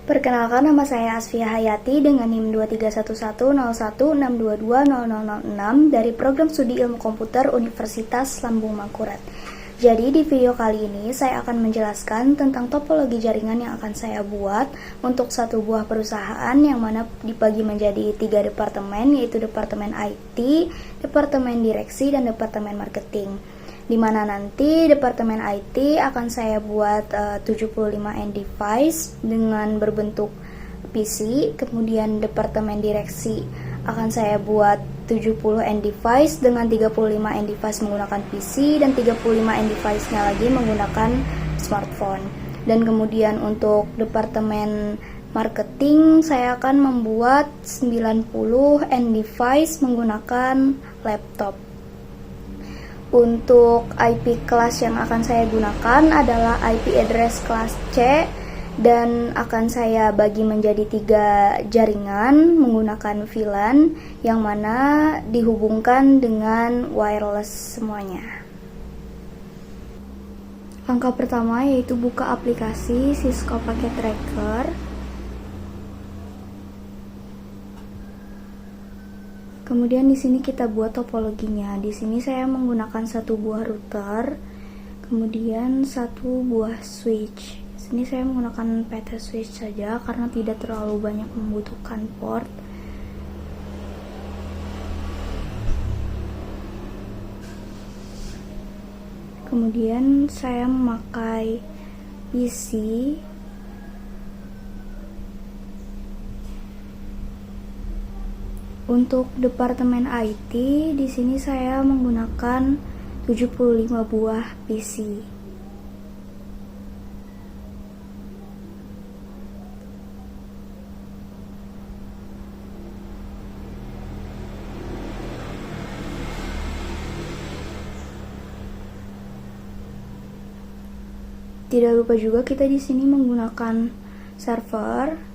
Perkenalkan, nama saya Asfia Hayati dengan NIM 23110116220006 dari Program Studi Ilmu Komputer Universitas Lambung Mangkurat. Jadi di video kali ini saya akan menjelaskan tentang topologi jaringan yang akan saya buat untuk satu buah perusahaan yang mana dibagi menjadi 3 departemen, yaitu Departemen IT, Departemen Direksi, dan Departemen Marketing. Dimana nanti Departemen IT akan saya buat 75 end device dengan berbentuk PC, kemudian Departemen Direksi akan saya buat 70 end device dengan 35 end device menggunakan PC dan 35 end device-nya lagi menggunakan smartphone. Dan kemudian untuk Departemen Marketing saya akan membuat 90 end device menggunakan laptop. Untuk IP kelas yang akan saya gunakan adalah IP address kelas C dan akan saya bagi menjadi 3 jaringan menggunakan VLAN yang mana dihubungkan dengan wireless semuanya. Langkah pertama yaitu buka aplikasi Cisco Packet Tracker. Kemudian di sini kita buat topologinya. Di sini saya menggunakan satu buah router, kemudian satu buah switch. Di sini saya menggunakan PT switch saja karena tidak terlalu banyak membutuhkan port. Kemudian saya memakai PC. Untuk Departemen IT, di sini saya menggunakan 75 buah PC. Tidak lupa juga kita di sini menggunakan server.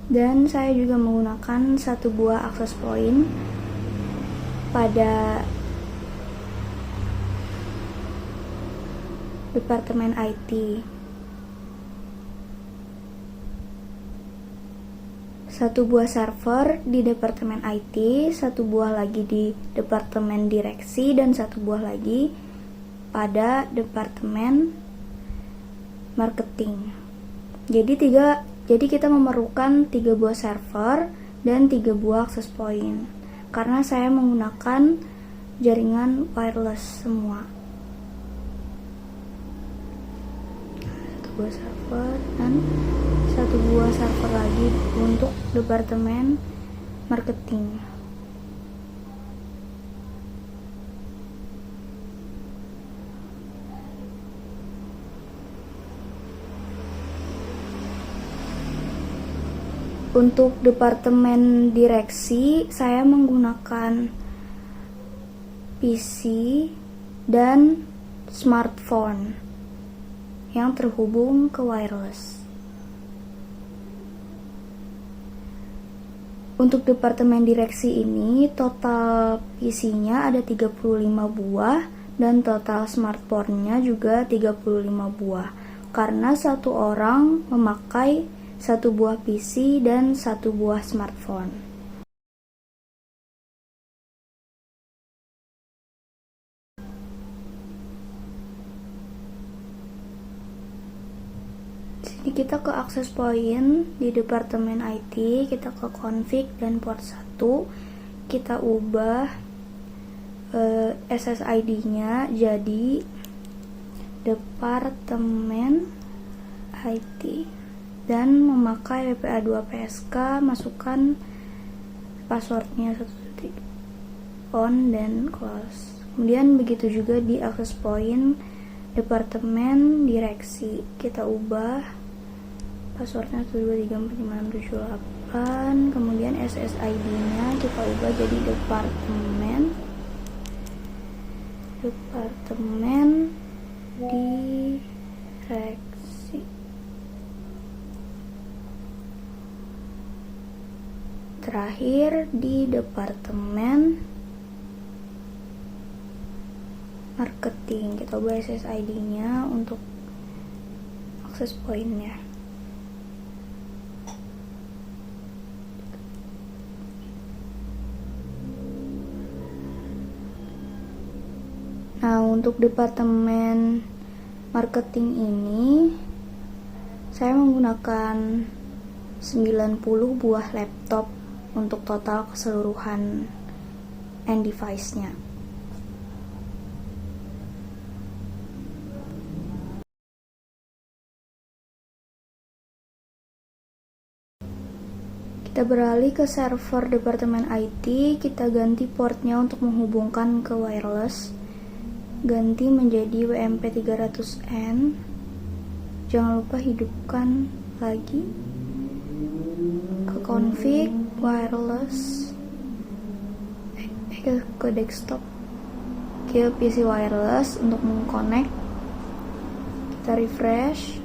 Dan saya juga menggunakan satu buah access point pada Departemen IT. Satu buah server di Departemen IT, satu buah lagi di Departemen Direksi, dan satu buah lagi pada Departemen Marketing. Jadi kita memerlukan 3 buah server dan 3 buah access point karena saya menggunakan jaringan wireless semua. Satu buah server dan satu buah server lagi untuk Departemen Marketing. Untuk Departemen Direksi, saya menggunakan PC dan smartphone yang terhubung ke wireless. Untuk Departemen Direksi ini, total PC-nya ada 35 buah dan total smartphone-nya juga 35 buah. Karena satu orang memakai satu buah PC dan satu buah smartphone. Sini kita ke access point di Departemen IT, kita ke config dan port 1, kita ubah SSID-nya jadi Departemen IT. Dan memakai WPA2 PSK, masukkan passwordnya 1 detik, on dan close. Kemudian begitu juga di access point Departemen Direksi, kita ubah passwordnya 123456788. Kemudian SSID nya kita ubah jadi departemen direksi. Terakhir di departemen marketing, kita ubah SSID nya untuk akses poinnya. Nah, untuk departemen marketing ini saya menggunakan 90 buah laptop untuk total keseluruhan end device-nya. Kita beralih ke server departemen IT, kita ganti portnya untuk menghubungkan ke wireless, ganti menjadi WMP300N. Jangan lupa hidupkan lagi ke config wireless, ke desktop, ke PC wireless untuk mengconnect. Kita refresh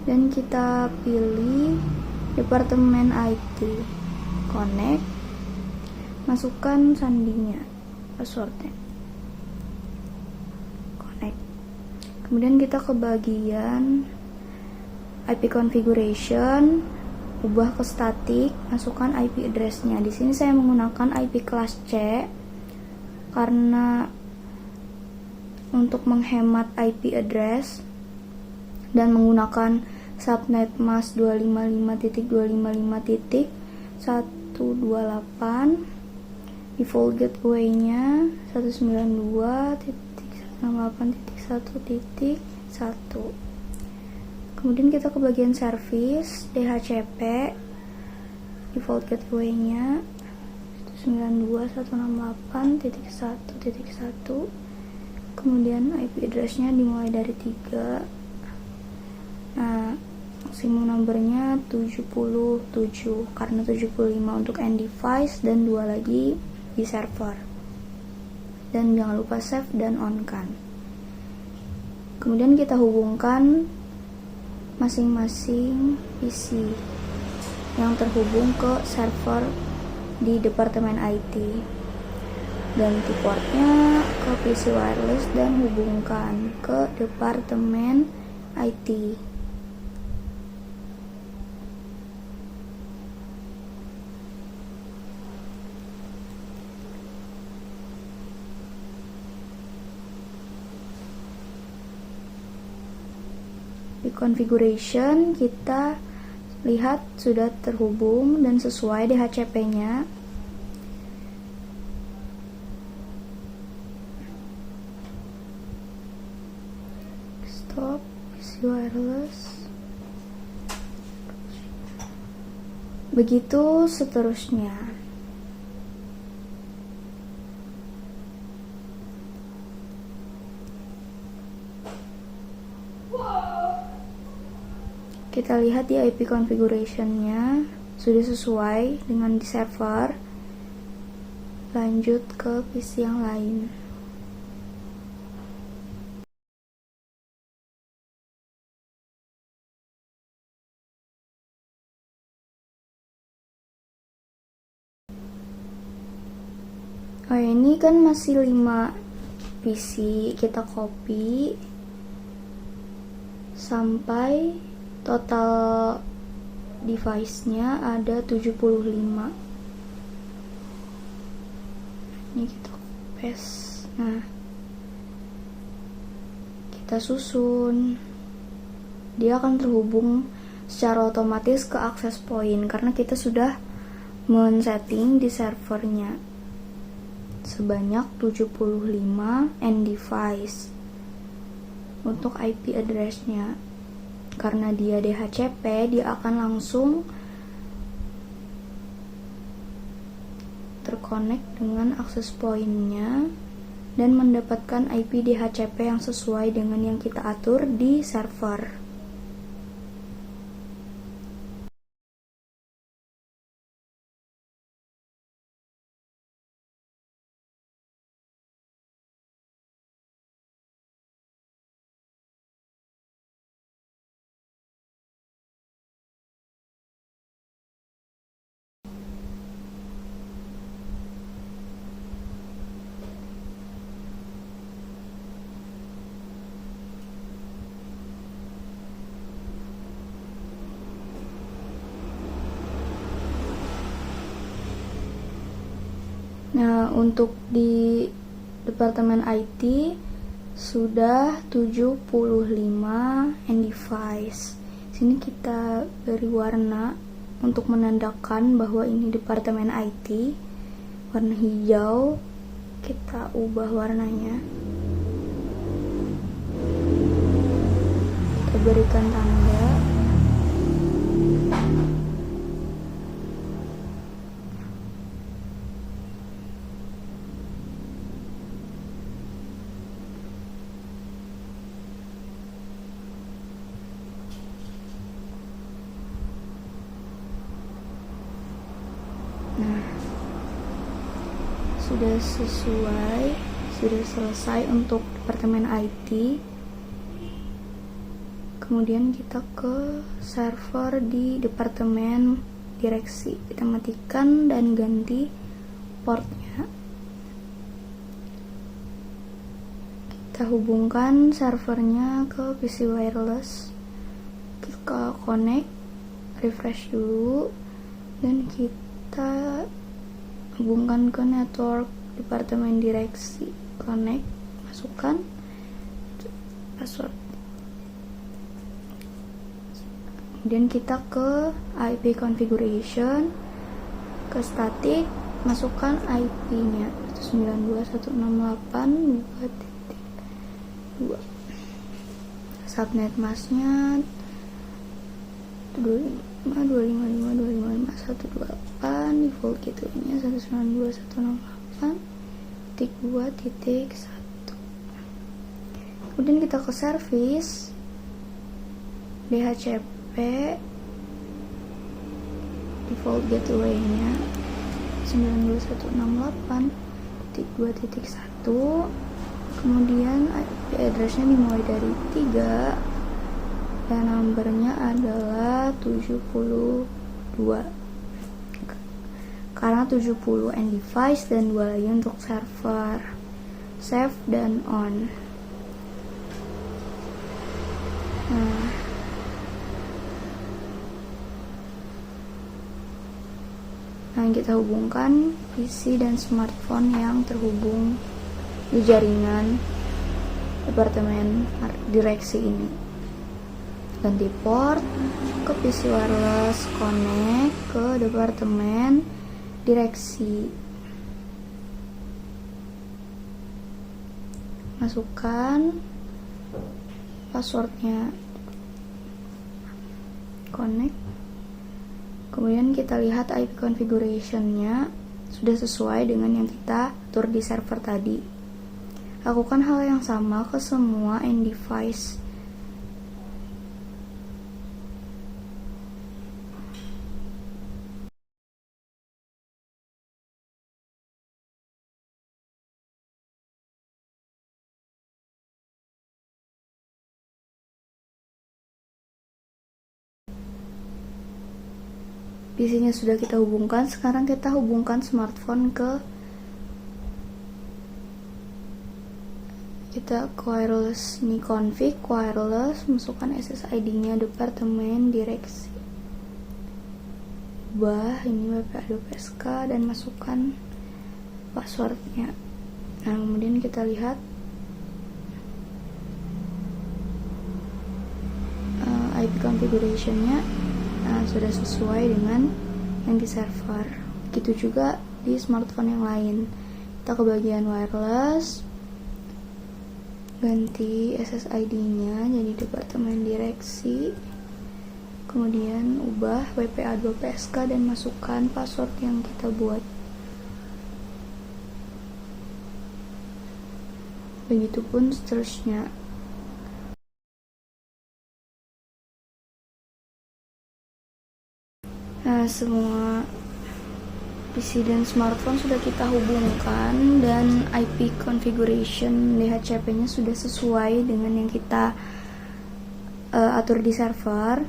dan kita pilih departemen IT, connect, masukkan sandinya, passwordnya, connect. Kemudian kita ke bagian IP configuration, ubah ke static, masukkan IP address-nya. Di sini saya menggunakan IP kelas C karena untuk menghemat IP address dan menggunakan subnet mask 255.255.128, default gateway-nya 192.168.1.1. Kemudian kita ke bagian service, DHCP, default gateway-nya 192.168.1.1. Kemudian IP address-nya dimulai dari 3. Nah, maksimum numbernya 77 karena 75 untuk end device dan 2 lagi di server. Dan jangan lupa save dan on kan. Kemudian kita hubungkan masing-masing PC yang terhubung ke server di departemen IT. Ganti portnya ke PC wireless dan hubungkan ke departemen IT. Di configuration kita lihat sudah terhubung dan sesuai DHCP-nya. Stop PC wireless. Begitu seterusnya. Kita lihat di IP configuration-nya sudah sesuai dengan di server. Lanjut ke PC yang lain. Oh, ini kan masih 5 PC, kita copy sampai total device-nya ada 75. Ini kita paste. Nah, kita susun. Dia akan terhubung secara otomatis ke access point karena kita sudah men-setting di servernya sebanyak 75 end device untuk IP address-nya. Karena dia DHCP, dia akan langsung terkonek dengan access point-nya dan mendapatkan IP DHCP yang sesuai dengan yang kita atur di server. Nah, untuk di Departemen IT sudah 75 end device. Sini kita beri warna untuk menandakan bahwa ini Departemen IT. Warna hijau, kita ubah warnanya. Kita berikan tanda. Nah, sudah sesuai, sudah selesai untuk Departemen IT. Kemudian kita ke server di Departemen Direksi. Kita matikan dan ganti portnya. Kita hubungkan servernya ke PC wireless. Kita connect, refresh dulu, dan kita hubungkan ke network Departemen Direksi. Connect, masukkan password. Kemudian kita ke IP configuration, ke static, masukkan IP-nya 192.168.2. Subnet masknya 255.255.255.128, default gateway-nya 192.168.2.1. Kemudian kita ke service, DHCP, default gateway-nya 192.168.2.1. kemudian IP address-nya dimulai dari 3 dan numbernya adalah 72, karena 70 end device dan 2 lagi untuk server. Save dan on. Nah, kita hubungkan PC dan smartphone yang terhubung di jaringan Departemen Direksi ini. Ganti port ke PC wireless, connect ke Departemen Direksi. Masukkan passwordnya, connect. Kemudian kita lihat IP configuration-nya sudah sesuai dengan yang kita atur di server tadi. Lakukan hal yang sama ke semua end device. PC-nya sudah kita hubungkan, sekarang kita hubungkan smartphone ke wireless. Ini config wireless, masukkan SSID-nya Departemen Direksi. Ubah ini WPA2PSK dan masukkan passwordnya. Nah, kemudian kita lihat IP configuration-nya sudah sesuai dengan yang di server. Begitu juga di smartphone yang lain. Kita ke bagian wireless, ganti SSID-nya jadi Departemen Direksi, kemudian ubah WPA2PSK dan masukkan password yang kita buat. Begitupun seterusnya. Nah, semua PC dan smartphone sudah kita hubungkan dan IP configuration DHCP-nya sudah sesuai dengan yang kita atur di server.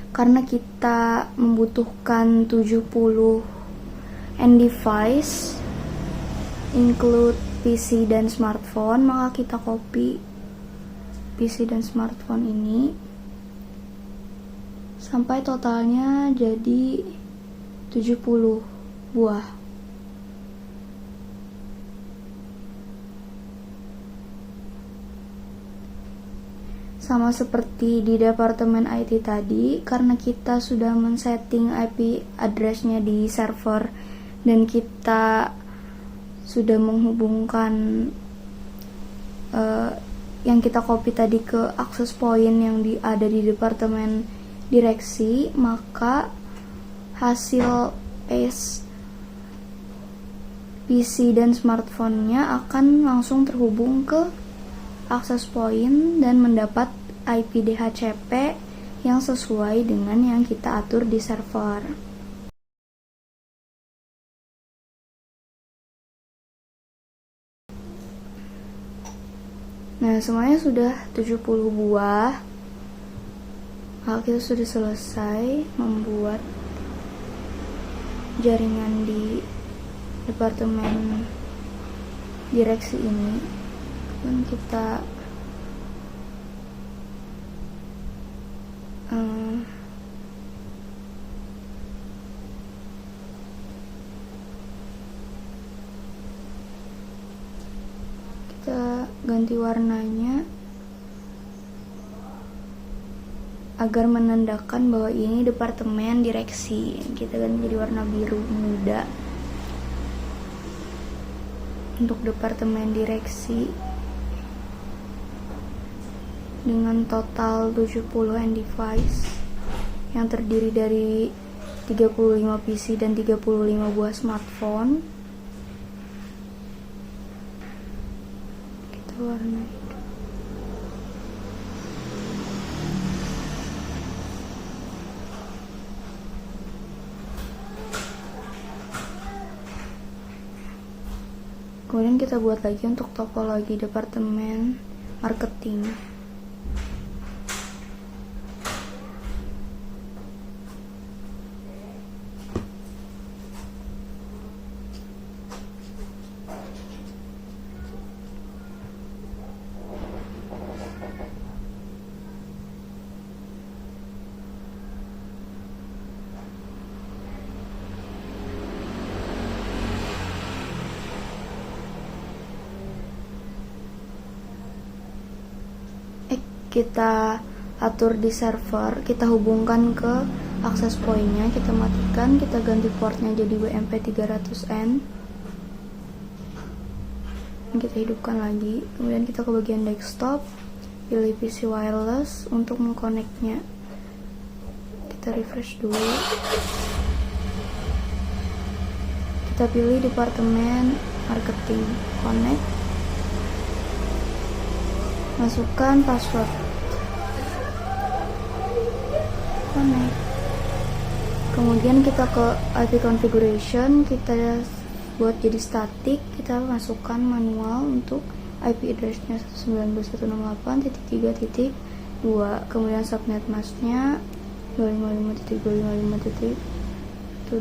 Karena kita membutuhkan 70 end device include PC dan smartphone, maka kita copy PC dan smartphone ini sampai totalnya jadi 70 buah. Sama seperti di departemen IT tadi, karena kita sudah men-setting IP address-nya di server dan kita sudah menghubungkan yang kita copy tadi ke access point yang ada di departemen direksi, maka hasil paste PC dan smartphone-nya akan langsung terhubung ke access point dan mendapat IP DHCP yang sesuai dengan yang kita atur di server. Nah, semuanya sudah 70 buah. Kita sudah selesai membuat jaringan di departemen direksi ini. Dan kita ganti warnanya agar menandakan bahwa ini departemen direksi. Kita ganti jadi warna biru muda untuk departemen direksi dengan total 70 end device yang terdiri dari 35 PC dan 35 buah smartphone. Kita warna itu. Kemudian kita buat lagi untuk topologi departemen marketing. Kita atur di server, kita hubungkan ke access point-nya, kita matikan, kita ganti portnya jadi WMP 300N, kita hidupkan lagi. Kemudian kita ke bagian desktop, pilih PC wireless untuk mengkoneknya. Kita refresh dulu, kita pilih departemen marketing, connect, masukkan password, connect. Kemudian kita ke IP configuration, kita buat jadi static, kita masukkan manual untuk IP address-nya 192.168.3.2, kemudian subnet mask-nya 255.255.128,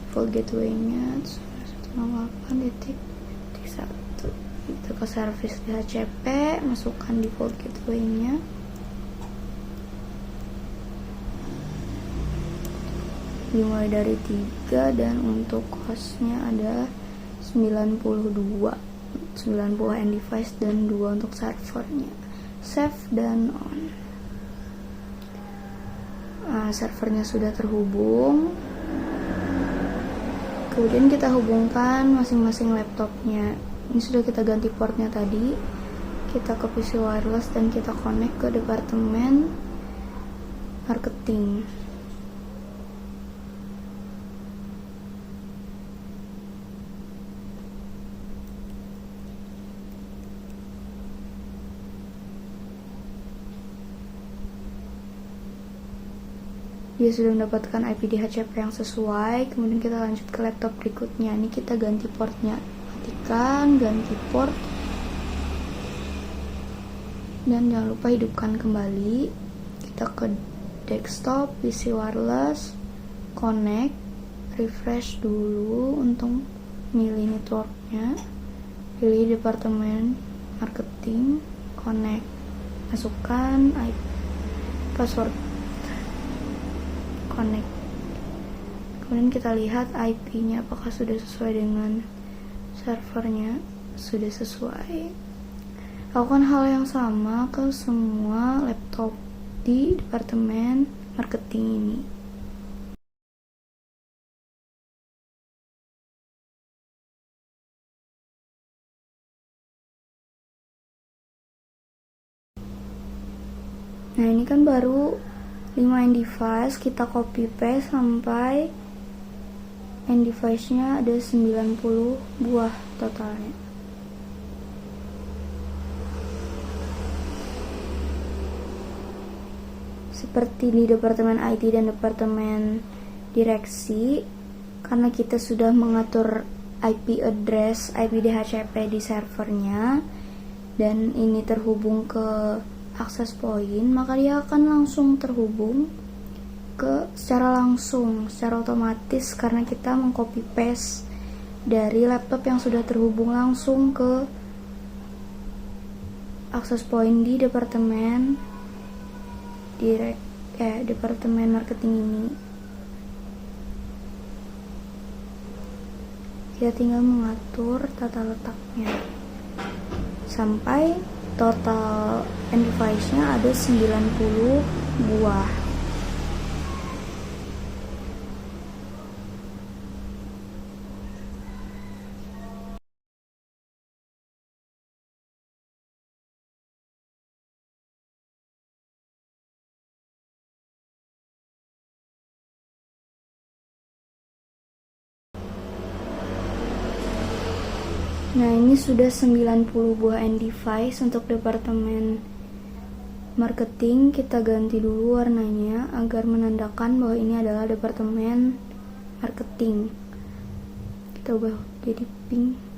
default gateway-nya 168.1. Kita ke service DHCP, masukkan default gateway-nya. Dimulai dari 3 dan untuk hostnya ada 90 end device dan 2 untuk servernya. Save dan on. Servernya sudah terhubung. Kemudian kita hubungkan masing-masing laptopnya. Ini sudah kita ganti portnya tadi. Kita ke PC wireless dan kita connect ke departemen marketing. Dia sudah mendapatkan IP DHCP yang sesuai. Kemudian kita lanjut ke laptop berikutnya. Ini kita ganti portnya, matikan, ganti port, dan jangan lupa hidupkan kembali. Kita ke desktop, PC wireless, connect, refresh dulu untuk milih networknya, pilih departemen marketing, connect, masukkan IP, password, connect. Kemudian kita lihat IP-nya apakah sudah sesuai dengan servernya. Sudah sesuai. Lakukan hal yang sama ke semua laptop di departemen marketing ini. Nah, ini kan baru 5 end device, kita copy paste sampai end device-nya ada 90 buah totalnya. Seperti di departemen IT dan departemen direksi, karena kita sudah mengatur IP address, IP DHCP di servernya, dan ini terhubung ke access point, maka dia akan langsung terhubung secara otomatis, karena kita mengcopy paste dari laptop yang sudah terhubung langsung ke access point di departemen departemen marketing ini. Kita tinggal mengatur tata letaknya sampai total end device-nya ada 90 buah. Nah, ini sudah 90 buah end device untuk departemen marketing. Kita ganti dulu warnanya agar menandakan bahwa ini adalah departemen marketing. Kita ubah jadi pink.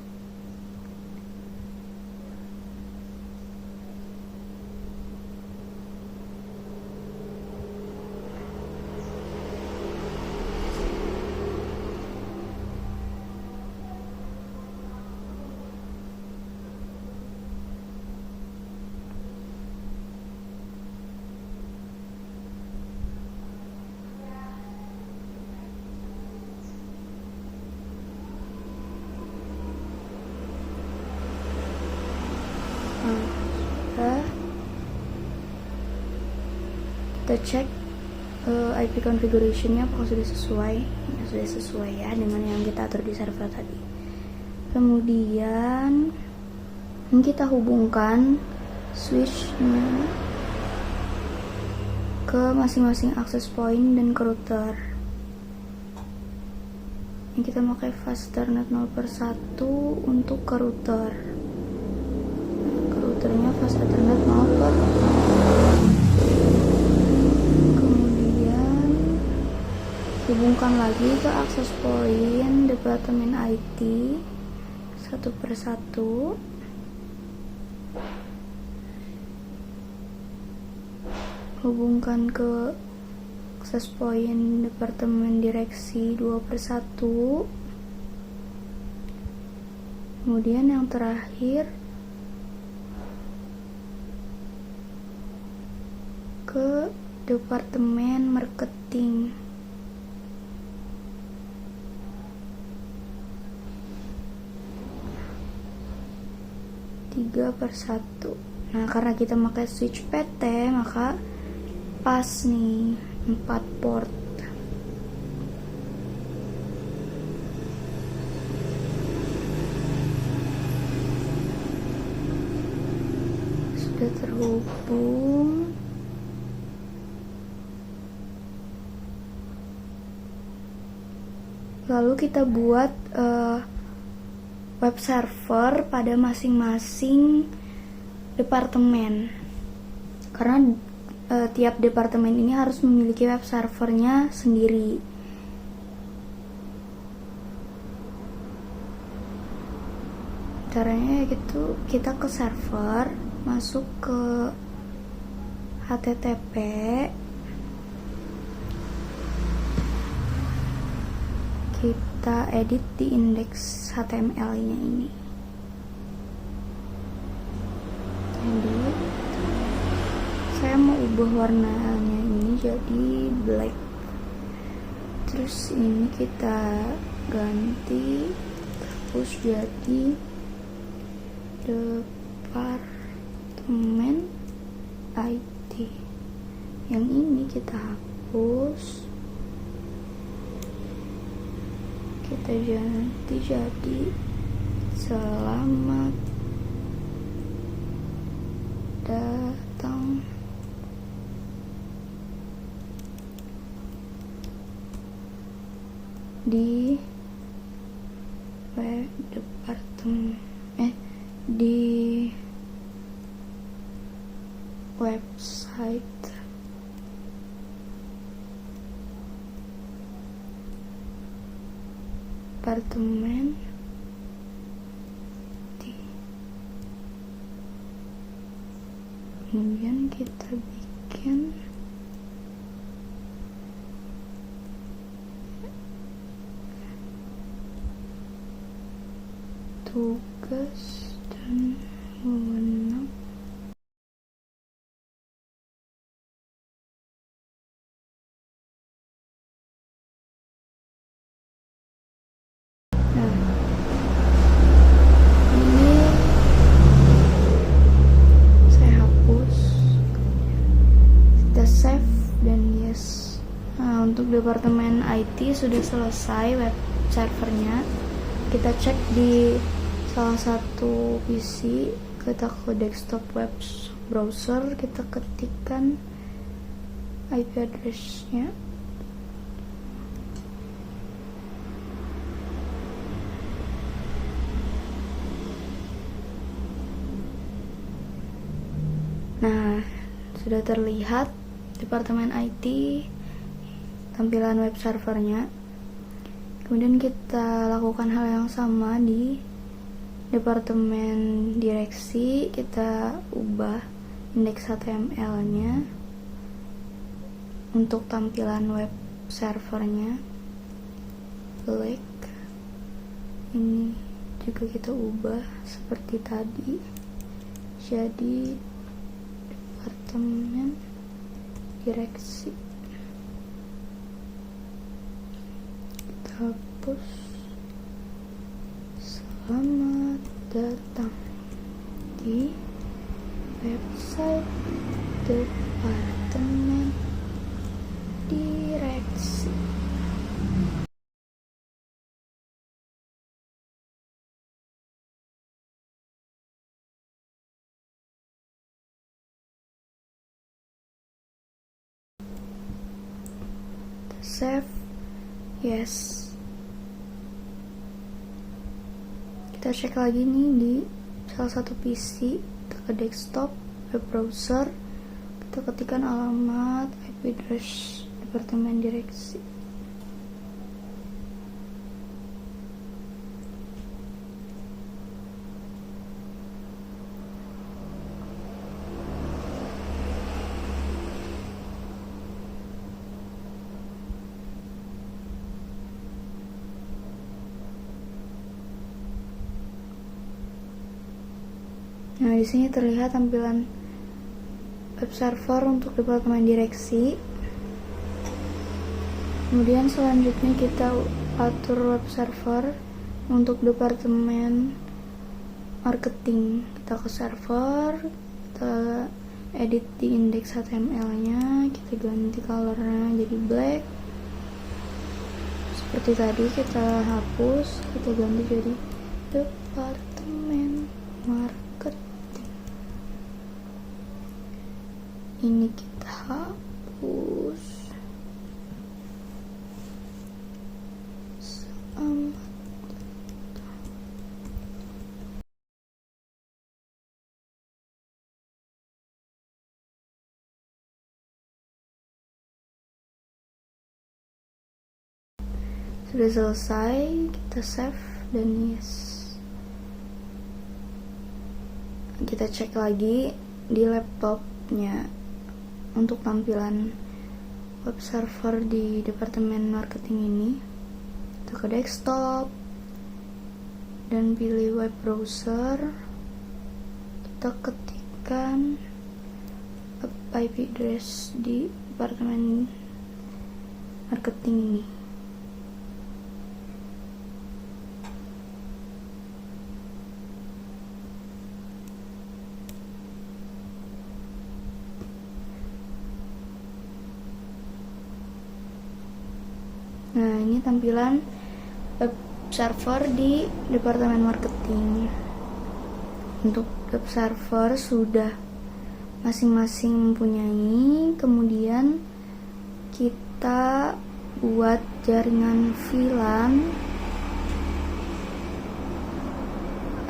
Kita cek IP configuration-nya apakah sudah sesuai. Ya, sudah sesuai ya dengan yang kita atur di server tadi. Kemudian kita hubungkan switch-nya ke masing-masing access point dan ke router. Ini kita pakai fast ethernet 0/1 untuk ke router. Ke routernya fast ethernet 0/1. Hubungkan lagi ke access point departemen IT satu persatu. Hubungkan ke access point departemen direksi 2 persatu. Kemudian yang terakhir ke departemen marketing. 3 persatu. Nah, karena kita pakai switch PT, maka pas nih 4 port. Sudah terhubung. Lalu kita buat web server pada masing-masing departemen, karena tiap departemen ini harus memiliki web servernya sendiri. Caranya gitu, kita ke server, masuk ke HTTP, kita edit di indeks HTML-nya ini. Jadi saya mau ubah warnanya ini jadi black. Terus ini kita ganti, terus jadi departemen departemen IT. Yang ini kita hapus, kita ganti jadi selamat datang di di website departemen kemudian kita bikin tugas dan wewenang. Nah, ini saya hapus, kita save dan yes. Nah, untuk departemen IT sudah selesai web servernya. Kita cek di salah satu PC, kita ke desktop web browser, kita ketikkan IP address-nya. Nah, sudah terlihat departemen IT, tampilan web servernya. Kemudian kita lakukan hal yang sama di departemen direksi, kita ubah indeks HTML-nya untuk tampilan web servernya black. Ini juga kita ubah seperti tadi, jadi departemen direksi. Kita hapus, selamat datang di website departemen direksi. Save, yes. Kita cek lagi nih di salah satu PC, kita ke desktop web browser, kita ketikkan alamat IP address departemen direksi. Nah, di sini terlihat tampilan web server untuk departemen direksi. Kemudian selanjutnya kita atur web server untuk departemen marketing. Kita ke server, kita edit di indeks HTML-nya, kita ganti colornya jadi black. Seperti tadi kita hapus, kita ganti jadi departemen marketing. Ini kita hapus. Sudah selesai, kita save dan yes. Kita cek lagi di laptopnya untuk tampilan web server di departemen marketing ini. Kita ke desktop dan pilih web browser, kita ketikkan IP address di departemen marketing ini. ini tampilan web server di departemen marketing. Untuk web server sudah masing-masing mempunyai. Kemudian kita buat jaringan VLAN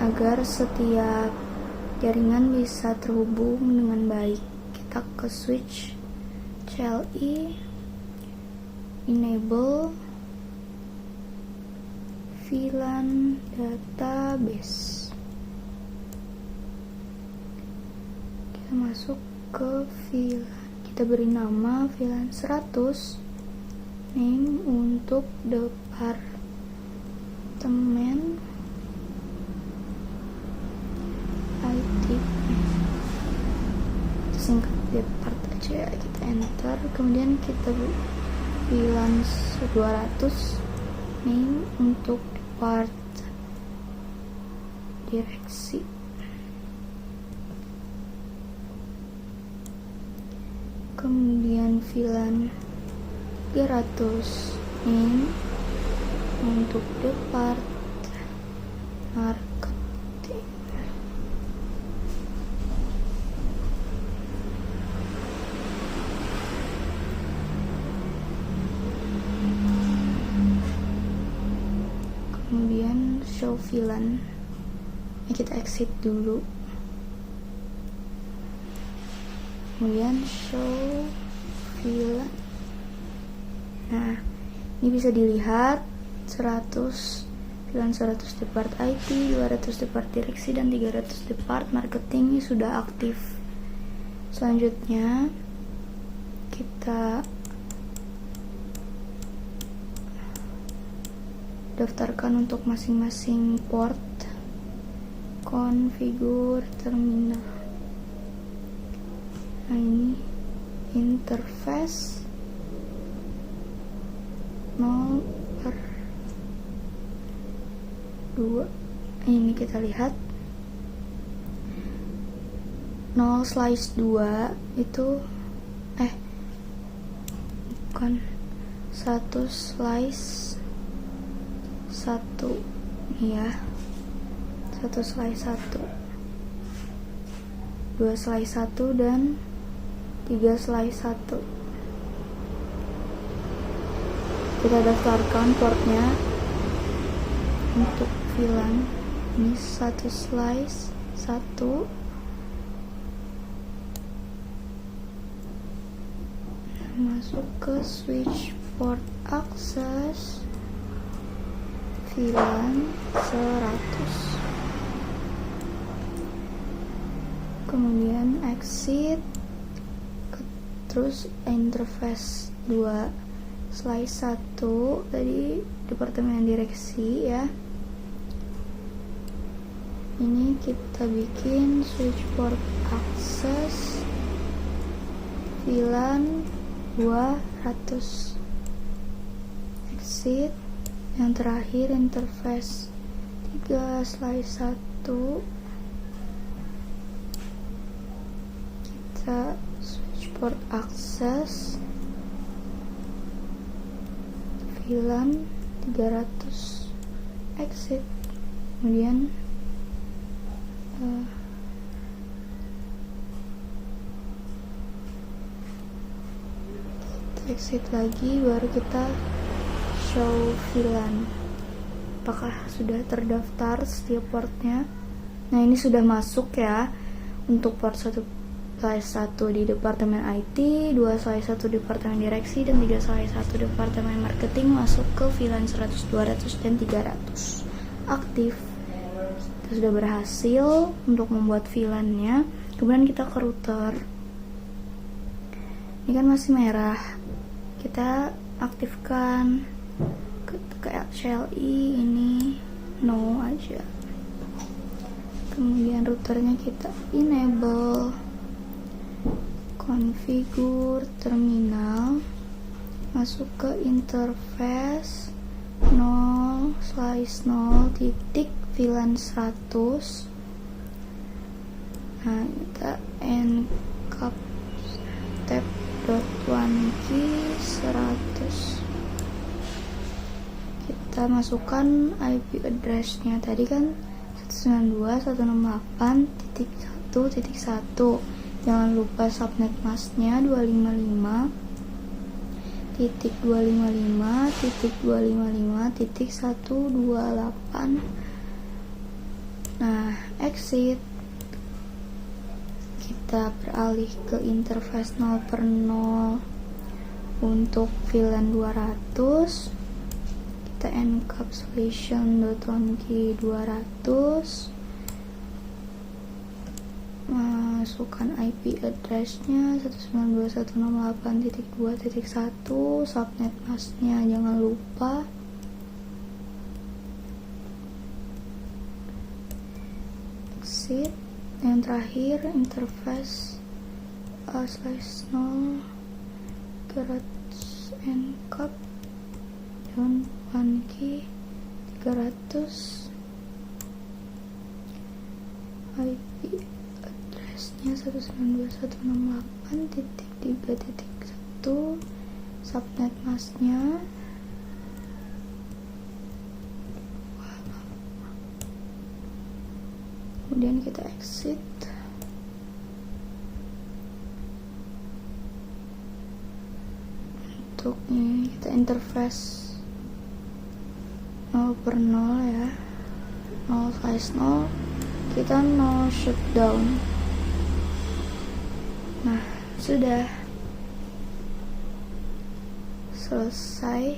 agar setiap jaringan bisa terhubung dengan baik. Kita ke switch CLI, enable VLAN database. Kita masuk ke VLAN, kita beri nama VLAN 100, name untuk departemen IT, singkat depart aja, kita enter. Kemudian kita VLAN 200, name untuk depart direksi. Kemudian VLAN 300, name untuk depart marketing. Kemudian show VLAN, kita exit dulu. Kemudian show VLAN. Nah, ini bisa dilihat 100 VLAN 100 depart IT, 200 depart direksi, dan 300 depart marketing ini sudah aktif. Selanjutnya kita daftarkan untuk masing-masing port. Configure terminal. Nah, ini interface 0/2. Ini kita lihat 0/2 itu bukan 1/1 nih ya, 1/1, 2/1, dan 3/1. Kita daftarkan portnya untuk VLAN ini 1/1. Masuk ke switch port access VLAN 100. Kemudian exit, terus interface 2/1 tadi departemen direksi ya. Ini kita bikin switch port access VLAN 200. Exit. Yang terakhir interface 3/1. Kita switch port access VLAN 300. Exit. Kemudian exit lagi, baru kita show VLAN apakah sudah terdaftar setiap portnya. Nah, ini sudah masuk ya untuk port 1/1 di departemen IT, 2/1 departemen direksi, dan 3/1 departemen marketing masuk ke VLAN 100, 200, dan 300 aktif. Kita sudah berhasil untuk membuat VLAN-nya. Kemudian kita ke router. Ini kan masih merah, kita aktifkan ke CLI, ini no aja. Kemudian routernya kita enable, configure terminal, masuk ke interface 0/0 titik VLAN 100. Nah, kita encap tab.1key 100. kita masukkan IP address-nya tadi kan 192.168.1.1. Jangan lupa subnet mask-nya 255.255.128. Nah, exit. Kita beralih ke interface 0/0 untuk VLAN 200. Kita encapsulation.onekey 200, masukkan IP address-nya 192.168.2.1, subnet mask-nya jangan lupa. Exit. Yang terakhir interface /0 300 encap dan OneKey 300, IP address-nya 192.168.3.1, subnet mask-nya kemudian kita exit. Untuk ini kita interface 0/0 ya, 0/0, kita no shutdown. Nah, sudah selesai.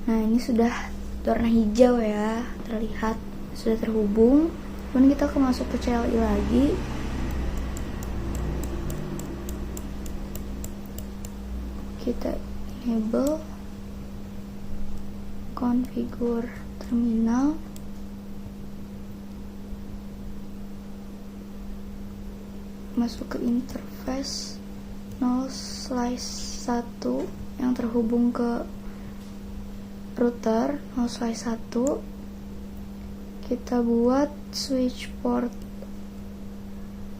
Nah, ini sudah warna hijau ya, terlihat sudah terhubung. Kemudian kita masuk ke CLI lagi. Kita enable, configure terminal, masuk ke interface 0/1 yang terhubung ke router 0/1. Kita buat switch port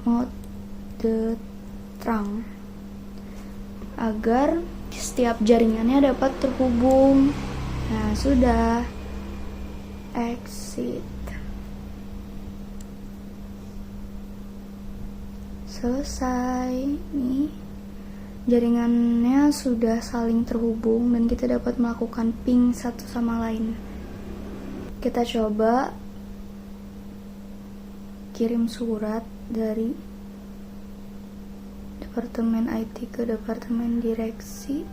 mode trunk agar setiap jaringannya dapat terhubung. Nah, sudah. Exit. Selesai. Nih, jaringannya sudah saling terhubung dan kita dapat melakukan ping satu sama lain. Kita coba kirim surat dari Departemen IT ke Departemen Direksi.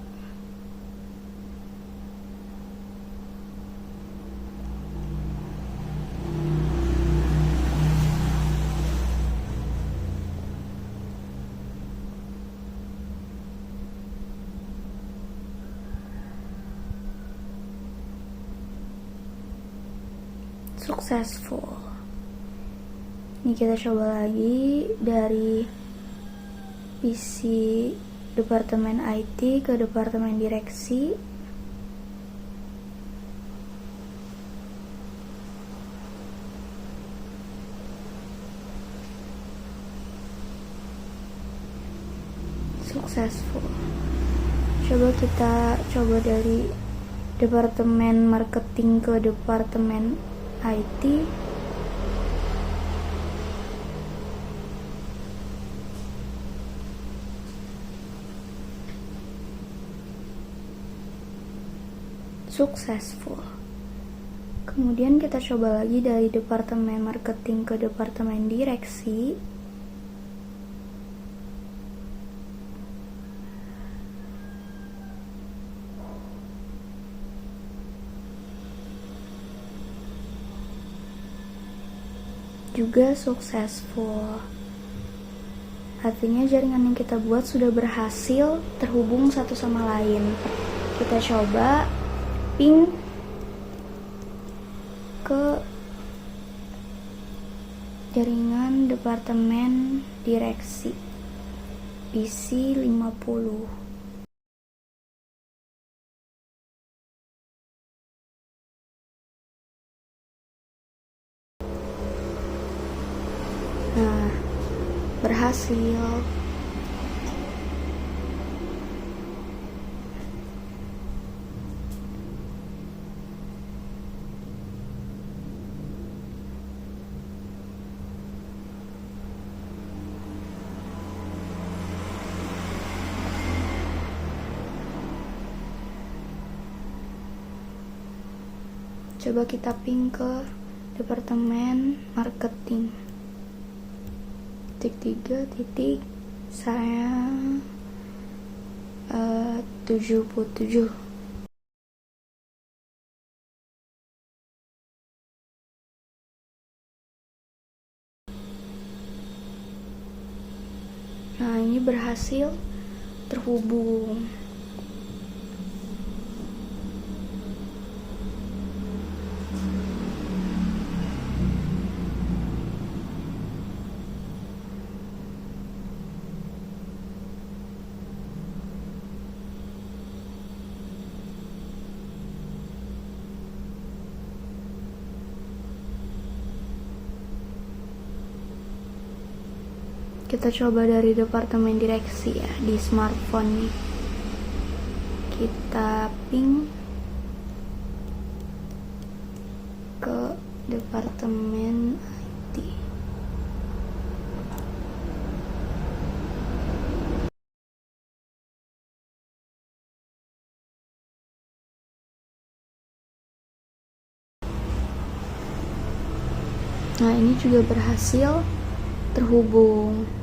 Successful. Ini kita coba lagi dari PC Departemen IT ke Departemen Direksi. Successful. Kita coba dari Departemen Marketing ke Departemen IT. Successful. Kemudian kita coba lagi dari Departemen Marketing ke Departemen Direksi. Juga successful. Artinya jaringan yang kita buat sudah berhasil terhubung satu sama lain. Kita coba ping ke jaringan Departemen Direksi PC 50. Nah, berhasil. Coba kita ping ke departemen marketing. Titik saya 77. Nah, ini berhasil terhubung. Kita coba dari departemen direksi ya, di smartphone nih. Kita ping ke departemen IT. Nah, ini juga berhasil terhubung.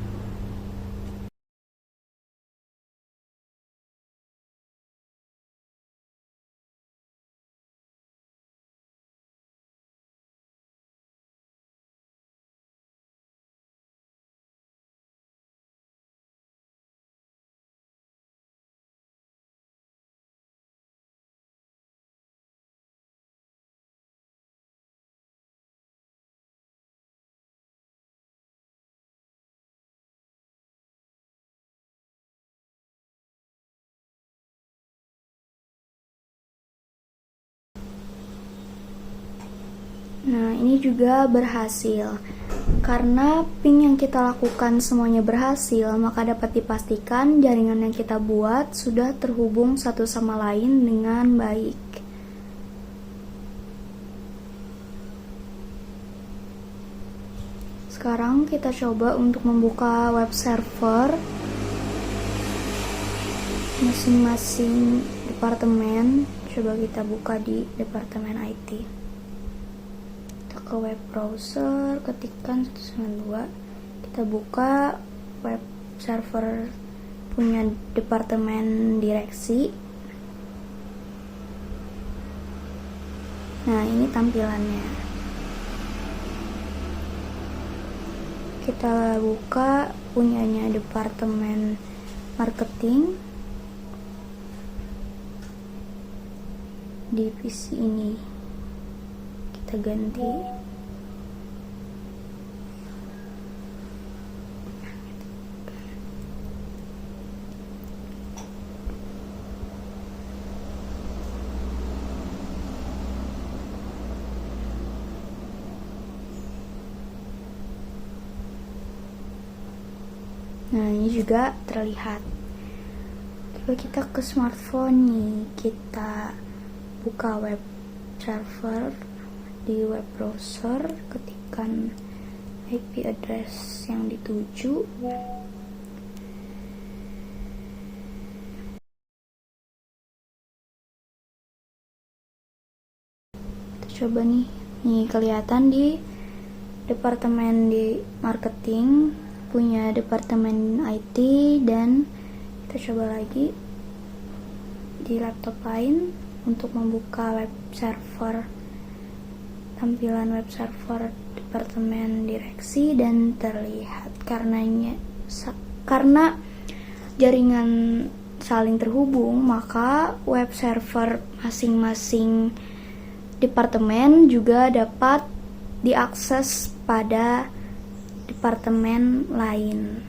Nah, ini juga berhasil. Karena ping yang kita lakukan semuanya berhasil, maka dapat dipastikan jaringan yang kita buat sudah terhubung satu sama lain dengan baik. Sekarang kita coba untuk membuka web server masing-masing departemen. Coba kita buka di departemen IT. Ke web browser, ketikkan 192, kita buka web server punya departemen direksi. Nah, ini tampilannya. Kita buka punyanya departemen marketing, divisi ini kita ganti. Nah, ini juga terlihat. Coba kita ke smartphone nih, kita buka web server di web browser, ketikkan IP address yang dituju. Kita coba nih kelihatan di departemen di marketing punya departemen IT, dan kita coba lagi di laptop lain untuk membuka web server, tampilan web server departemen direksi, dan terlihat karena jaringan saling terhubung, maka web server masing-masing departemen juga dapat diakses pada departemen lain.